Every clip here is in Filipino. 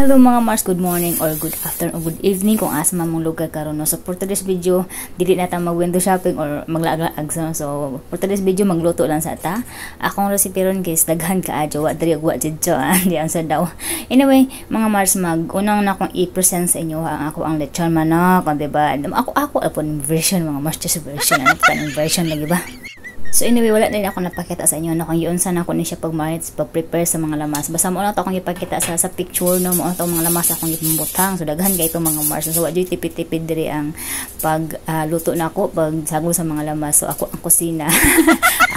Hello mga Mars, good morning or good afternoon or good evening kung asa man mong lugar karon. So for today's video, dili na ta mag-window shopping or maglaag-laag. So for today's video, magluto lang sa ta. Akong recipe ron guys, daghan kaadyo, wa diri wa jidjo di ang sa daw. Anyway, mga Mars, unang na akong i-present sa inyo ang ako ang lechon manok, di ba? Ako apon version mga Mars, just version, ano tanong version lagi ba? So anyway, wala din ako napakita sa inyo kung yun sana ako ni siya pag-marinate, pag-prepare sa mga lamas. Basta mo na ito akong ipakita sa picture no, mo ito mga lamas akong ipambutang. So daghan kay ito mga Mars. So wadyo tipid-tipid diri ang pagluto na ako, pag sagol sa mga lamas. So ako ang kusina.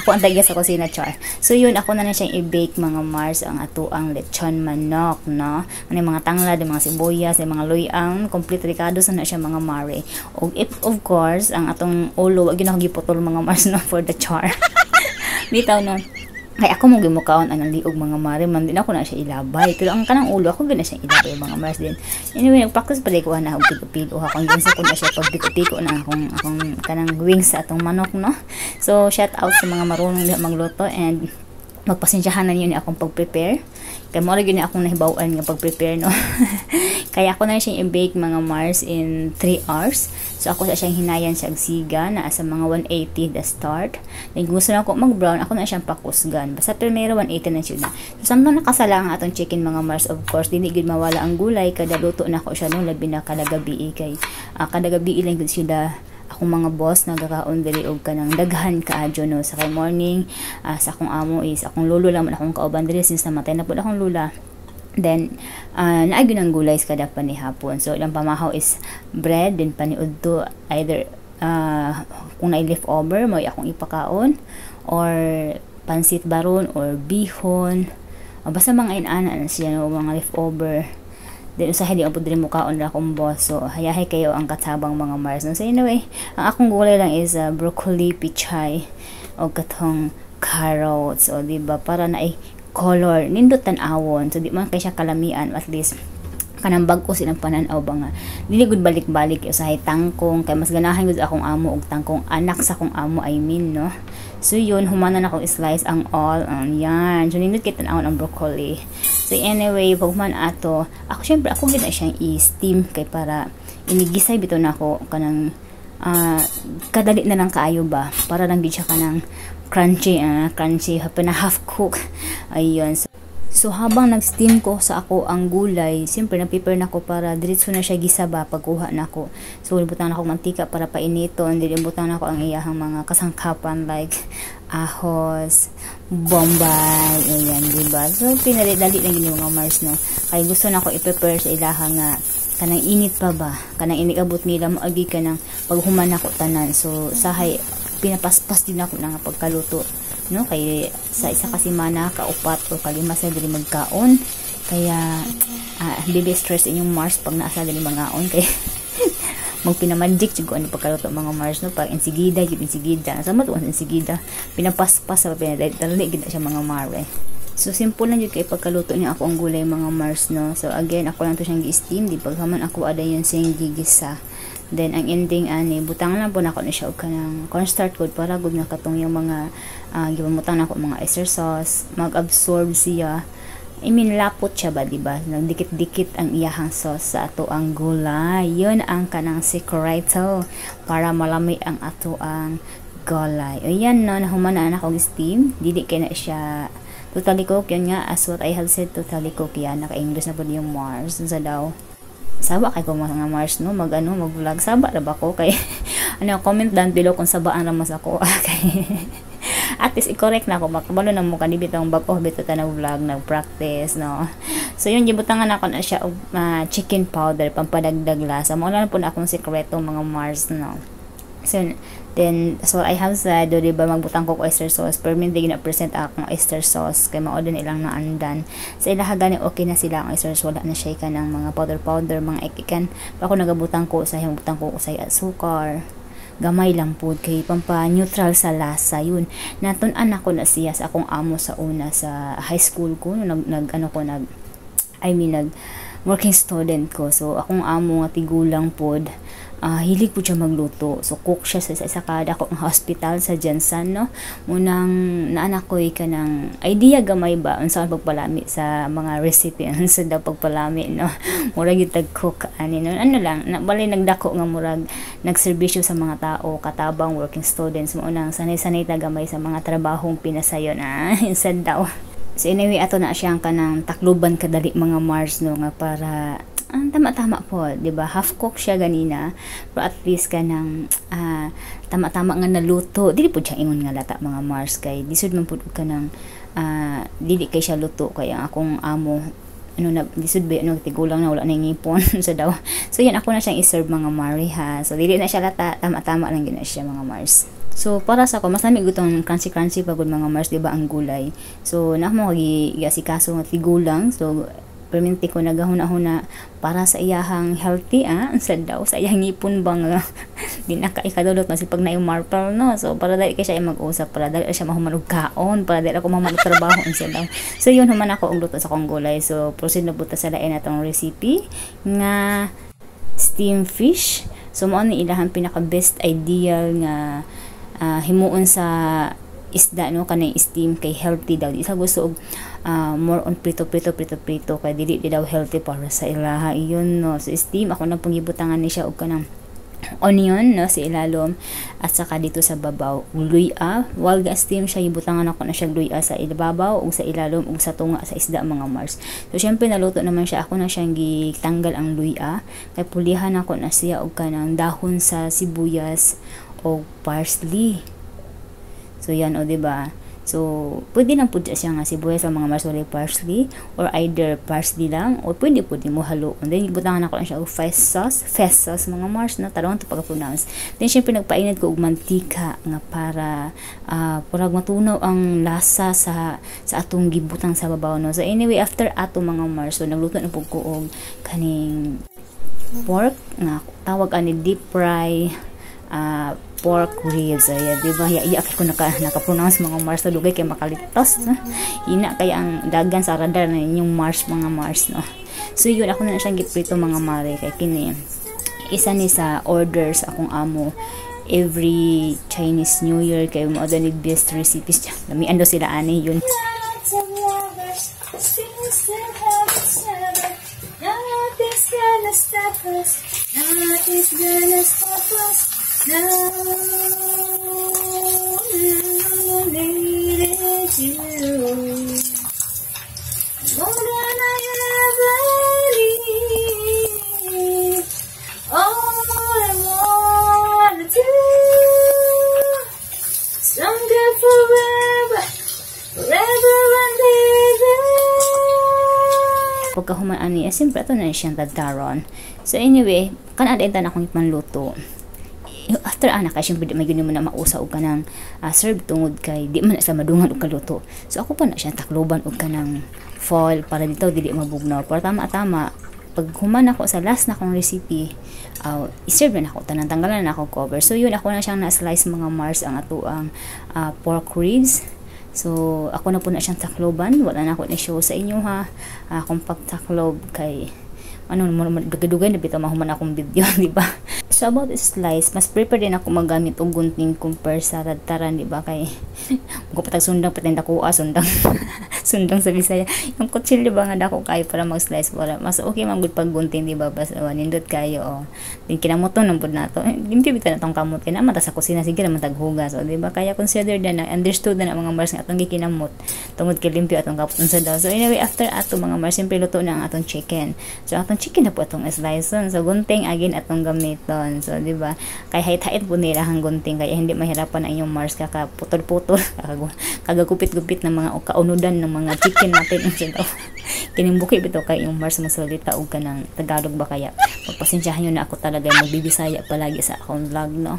Ako ang tagya sa kusina, char. So yun, ako na siyang i-bake mga Mars ang ato ang lechon manok, no? Ano yung mga tanglad, yung mga sibuyas, yung mga luyang, complete ricado sa na siya mga mare. O if, of course, ang atong ulo, wag yun ako giputol mga Mars, no, for the char. Bitaw no. Kaya ako mong gimukaon ang liog mga mare, man din ako na siya ilabay. Pero ang kanang ulo ako gina siya ilabay mga Mars din. Anyway, nag-practice pa ko na og piko-piko akong ginsa ko na siya pag piko-piko na akong kanang wings sa atong manok, no. So shout out sa mga marunong magluto and magpasensyahan na niyo ni akong pag-prepare. Kaya mo rin akong nahibawan nga pag-prepare, no. Kaya ako na siyang i-bake mga Mars in 3 hours. So ako sa siyang hinayan siya siga na sa mga 180 the start. Then gusto na ako mag-brown, ako na siyang pakusgan. Basta primero 180 na siya. So samtang nakasala ang atong chicken mga Mars, of course, dili gid mawala ang gulay kada luto na ako siya no, labi na kada gabi kay kada gabi lang gid siya akong mga boss nagkakaon diri og kanang daghan kaadyo no sa kay morning. Sa akong amo is akong lolo lang man akong kauban diri since namatay na pud akong lula. Then naagi ng gulay kada panihapon. So ilang pamahaw is bread din paniudto either kung na leftover mo akong ipakaon or pansit baron or bihon o basta mga inana siya no, mga leftover. Then usahay di ang pudri mukaon ra akong boss. So hayahay kayo ang katabang mga Mars. So anyway, ang akong gulay lang is broccoli, pichay o katong carrots o diba para na color nindot tan-awon. So di man kay siya kalamian, at least kanang bag-o silang pananaw ba nga dili gud balik-balik usahay tangkong kay mas ganahan gud akong amo og tangkong anak sa akong amo, I mean no. So yun, humanan ako slice ang all yan. So nindot kay tan-awon ang broccoli. So anyway, pag man ato ako syempre ako gid na siyang i-steam kay para inigisay bitaw na ako kanang kadali na lang kaayo ba para lang gid siya kanang crunchy na half cook. Ayun. So habang nag-steam ko sa ako ang gulay, siyempre na-prepare na ko para diretso na siya gisaba pagkuha na ko. So ibutan na ako mantika para painiton, then ibutan na ako ang iyahang mga kasangkapan like ahos, bombay, ayan, diba? So pinadali lang gini mga Mars no. Kaya gusto na ako i-prepare sa ilaha nga kanang init pa ba, kanang inikabot nila maagi ka ng paghuman ako tanan. So sahay pinapaspas din ako ng pagkaluto no, kay sa isa kasi mana kaupat o kalima sa dili magkaon, kaya bibi stress inyong Mars pag naasa dili mangaon kay magpinamagic jud ano pagkaluto mga Mars no, pag insigida sa matuan insigida pinapaspas sa pinadali gid siya mga mare. So simple lang jud kay pagkaluto niya ako ang gulay mga Mars no. So again ako lang to siyang gi-steam, di paghaman ako ada yan siyang gigisa. Then ang ending ani butang lang po nako ni siya og kanang cornstarch good para gud na katong yung mga gibamutang nako mga oyster sauce, mag-absorb siya. I mean lapot siya ba, diba? Nagdikit-dikit ang iyahang sauce sa ato ang gulay. Yun ang kanang secreto para malami ang ato ang gulay. Ayan no, nahuman na ako steam. Dili kay na siya totally cook, yun nga as what I have said, totally cook yan. Naka-English na po yung Mars sa daw. Saba kay ko mga Mars no, mag-vlog saba ra ba ko kay ano, comment down below kung sabaan ra mas ako. Okay. At least i-correct na ako makabalo na mo kanibit ang bag bito ta na vlog nag-practice no. So yun gibutangan ako na siya og chicken powder pampadagdag lasa. Mo na po na akong sekreto mga Mars no. So then so I have said do diba magbutang ko oyster sauce per min di na present akong oyster sauce kay mao din ilang naandan sa ilaha gani okay na sila ang oyster sauce, wala na siya kanang mga powder mga ikikan pa ako nagabutang ko sa usay asukar gamay lang pod kay pampa neutral sa lasa yun. Natun-an ako na siya sa akong amo sa una sa high school ko nag working student ko. So akong amo nga tigulang pod, hilig po siya magluto. So cook siya sa isa kada ko ang hospital sa Jansan, no. Munang naanak ko ka ng idea gamay ba unsa ang pagpalami sa mga recipe unsa daw pagpalami, no. Murag yung tag-cook ani no. Ano lang bali nagdako nga murag nagserbisyo sa mga tao katabang working students mo nang sanay-sanay ta gamay sa mga trabahong pinasayon insan daw. So anyway, ato na siyang kanang takluban kadali mga Mars, no, nga para tama-tama po, di ba? Half cook siya ganina, pero at least kanang tama-tama nga naluto. Dili po siya ingon nga lata mga Mars kay disud man pud ka ng dili kay siya luto kay ang akong amo disud ba tigulang na wala na ngipon so daw. So yan ako na siyang i-serve mga Mari ha. So dili na siya lata, tama-tama lang gina siya mga Mars. So para sa ako mas nami gutong crunchy pagod mga Mars, di ba ang gulay. So na mo kaso nga tigulang. So perminti ko nagahuna-huna para sa iyahang healthy sad daw sa iyang ngipon bang di na kaikadulot masipag na yung marple, no. So para dali kay siya mag-usap, para dali siya mahuman og kaon, para dali ako mahuman og trabaho sad daw. So yun human ako og luto sa kong gulay. So proceed na buta sa lain atong recipe nga steam fish. So mao ni ilahang pinaka best ideal nga himuon sa isda, no, kanay steam kay healthy daw. Di sa gusto og more on prito kay dili daw healthy para sa ilaha iyon, no. So steam ako na pangibutangan ni siya og kanang onion, no, sa ilalom at saka dito sa babaw luya. While ga steam siya ibutangan ako na siya luya sa ibabaw ug sa ilalom ug sa tunga sa isda mga Mars. So syempre naluto naman siya, ako na siyang gitanggal ang luya kay pulihan ako na siya og kanang dahon sa sibuyas o parsley. So yan, o diba? So pwede lang pud siya nga sibuyas sa mga Mars wala parsley, or either parsley lang or pwede mo halo. And then ibutangan ako na siya og fest sauce mga Mars, na tarong to pagka-pronounce. Then syempre nagpainit ko og mantika nga para purag matunaw ang lasa sa atong gibutang sa babaw, no. So anyway, after ato mga Mars, so nagluto na pud ko og kaning pork nga tawag ani deep fry pork ribs. Ay, di ba? Iyak ko naka-pronounce mga Mars sa lugay kay makalitos. Ina kaya ang dagan sa radar na yung Mars mga Mars, no. So yun, ako na siyang giprito mga Mare kay kini isa ni sa orders akong amo every Chinese New Year kay mo ni best recipes. Lamian daw sila ani yun. Nothing's gonna stop us. No, needed you more than I ever need. All I wanna do, someday forever and ever. Pagkahuman ani, siyempre ito na siyang tadaron. So anyway, kanadin ta na akong ipanluto. After kay syempre may gani mo na mausa og kanang serve tungod kay di man sa madungan og kaluto. So ako pa na siya takloban og kanang foil para dito dili mabugnaw. Para tama pag human ako sa last na akong recipe, i-serve na ako tanang tanggalan na ako cover. So yun, ako na siyang na-slice mga Mars ang ato ang pork ribs. So ako na po na siyang takloban, wala na ako na-show sa inyo ha. Kung pagtaklob kay dugay na bitaw mahuman akong video, di ba? So about slice, mas prefer din ako magamit og gunting compare sa radtaran, di ba? Kay ko patag sundang patenda ko sundang sundang sa Bisaya. Yung kutsilyo ba nga dako kay para mag-slice para mas okay man gud pag gunting, di ba? Basta nindot kayo din kinamoton nang pud nato. Limpyo bitaw natong kamot kay naman ta sa kusina sige naman taghugas, so di ba? Kaya consider na understood na mga Mars nga atong gikinamot tungod kay limpyo atong kapot sa daw. So anyway, after ato mga Mars, simpre luto na ang atong chicken. So atong chicken na po atong slice on. So gunting agin atong gamiton. So di ba? Kay hait-hait po nila ang gunting kaya hindi mahirapan ang inyong Mars kakaputol-putol kagagupit-gupit ng mga kaunudan ng mga chicken natin unsa daw. Kining buki bitaw kay yung Mars masalita og kanang Tagalog ba, kaya pagpasensyahan niyo na ako talaga magbibisaya palagi sa akong vlog, no.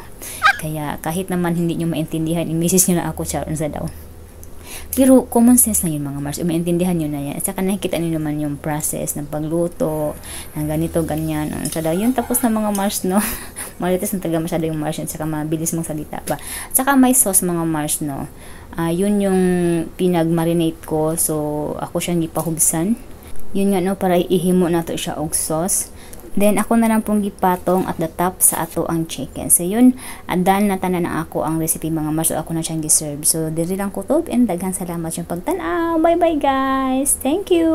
Kaya kahit naman hindi niyo maintindihan, i-message niyo na ako siya unsa daw. Pero common sense na yun mga Mars, maintindihan nyo na yan. At saka nakikita nyo naman yung process ng pagluto ng ganito, ganyan, so daw yun. Tapos na mga Mars, no. Marites na talaga masyado yung Mars, at saka mabilis mong salita pa. At saka may sauce mga Mars, no. Yun yung pinag-marinate ko. So ako siyang ipahubsan Yun nga no, para ihimo nato siya og sauce. Then ako na lang pong gipatong at the top sa ato ang chicken. So yun, adan na tanan na ako ang recipe mga mars. So ako na siyang giserve. So diri lang kutob and daghan salamat yung pagtan-aw. Bye bye guys. Thank you.